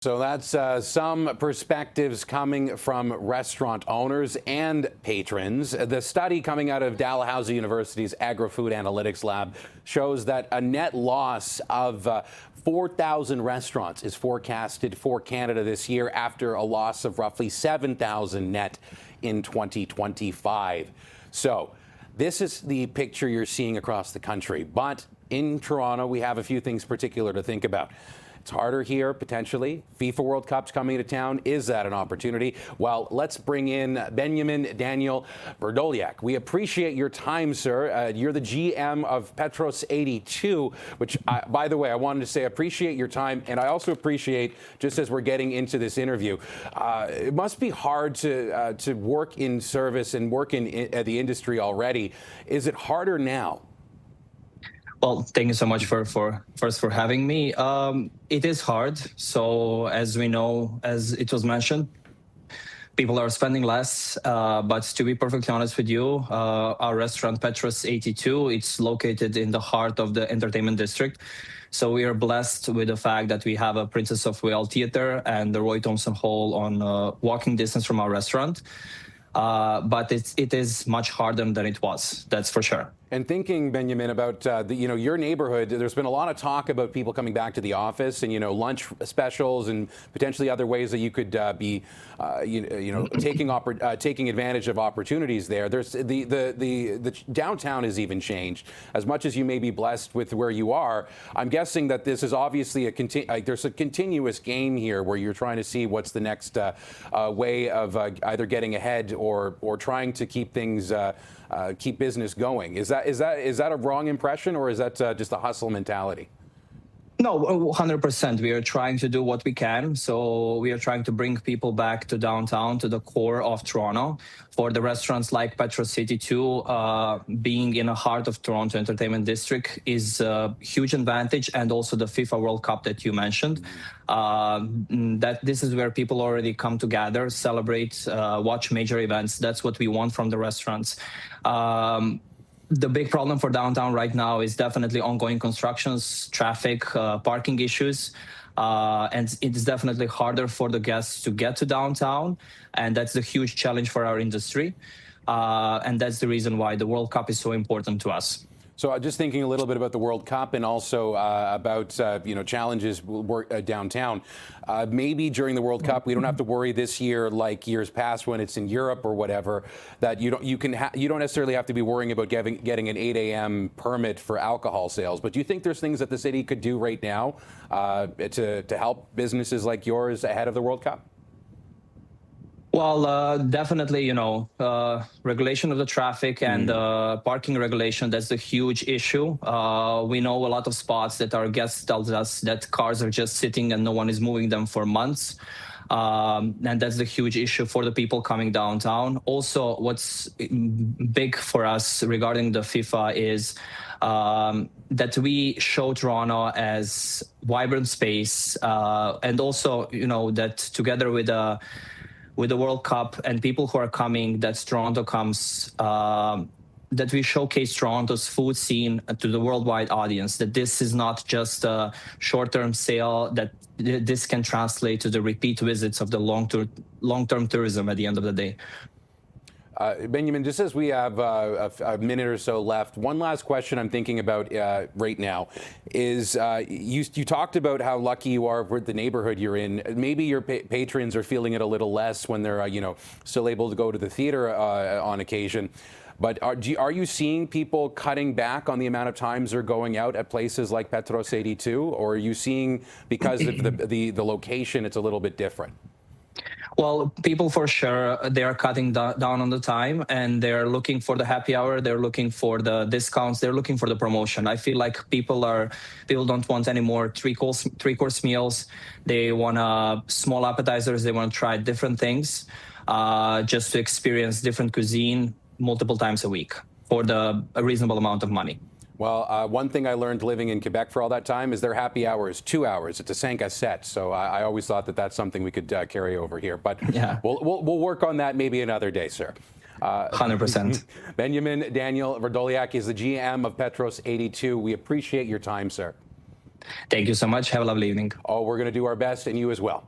So that's some perspectives coming from restaurant owners and patrons. The study coming out of Dalhousie University's Agri-Food Analytics Lab shows that a net loss of 4,000 restaurants is forecasted for Canada this year after a loss of roughly 7,000 net in 2025. So this is the picture you're seeing across the country. But in Toronto, we have a few things particular to think about. It's harder here, potentially. FIFA World Cup's coming to town. Is that an opportunity? Well, let's bring in Daniel Vrdoljak. We appreciate your time, sir. You're the GM of Petros 82, which, by the way, I wanted to say appreciate your time. And I also appreciate, just as we're getting into this interview, it must be hard to work in service and work in the industry already. Is it harder now? Well, thank you so much for having me. It is hard. So as we know, as it was mentioned, people are spending less. But to be perfectly honest with you, our restaurant Petros 82, it's located in the heart of the entertainment district. So we are blessed with the fact that we have a Princess of Wales Theatre and the Roy Thompson Hall on walking distance from our restaurant. But it is much harder than it was. That's for sure. And thinking, Benjamin, about your neighborhood, there's been a lot of talk about people coming back to the office and lunch specials and potentially other ways that you could be taking advantage of opportunities there. There's the downtown has even changed. As much as you may be blessed with where you are, I'm guessing that this is obviously there's a continuous game here where you're trying to see what's the next way of either getting ahead or trying to keep things. Keep business going. Is that a wrong impression, or is that just a hustle mentality? No, 100%. We are trying to do what we can. So we are trying to bring people back to downtown, to the core of Toronto. For the restaurants like Petros 82, being in the heart of Toronto Entertainment District is a huge advantage, and also the FIFA World Cup that you mentioned. That this is where people already come together, celebrate, watch major events. That's what we want from the restaurants. The big problem for downtown right now is definitely ongoing constructions, traffic, parking issues. And it's definitely harder for the guests to get to downtown. And that's a huge challenge for our industry. And that's the reason why the World Cup is so important to us. So just thinking a little bit about the World Cup and also about challenges downtown. Maybe during the World Cup we don't have to worry this year like years past when it's in Europe or whatever, that you don't necessarily have to be worrying about getting an 8 a.m. permit for alcohol sales. But do you think there's things that the city could do right now to help businesses like yours ahead of the World Cup? Well, definitely, regulation of the traffic and parking regulation, that's a huge issue. We know a lot of spots that our guests tell us that cars are just sitting and no one is moving them for months. And that's the huge issue for the people coming downtown. Also, what's big for us regarding the FIFA is that we show Toronto as vibrant space. And also, that together with the World Cup and people who are coming, that Toronto comes, that we showcase Toronto's food scene to the worldwide audience, that this is not just a short-term sale, that this can translate to the repeat visits of the long-term tourism at the end of the day. Benjamin, just as we have a minute or so left, one last question I'm thinking about right now is you talked about how lucky you are with the neighborhood you're in. Maybe your patrons are feeling it a little less when they're still able to go to the theater on occasion. But are you seeing people cutting back on the amount of times they're going out at places like Petros 82, or are you seeing because of the location it's a little bit different? Well, people for sure, they are cutting down on the time, and they're looking for the happy hour. They're looking for the discounts. They're looking for the promotion. I feel like people don't want any more three-course meals. They want small appetizers. They want to try different things, just to experience different cuisine multiple times a week for a reasonable amount of money. Well, one thing I learned living in Quebec for all that time is their happy hour is 2 hours. It's a 5 set. So I always thought that that's something we could carry over here. But yeah, we'll work on that maybe another day, sir. 100%. Benjamin Daniel Vrdoljak is the GM of Petros 82. We appreciate your time, sir. Thank you so much. Have a lovely evening. Oh, we're going to do our best, and you as well.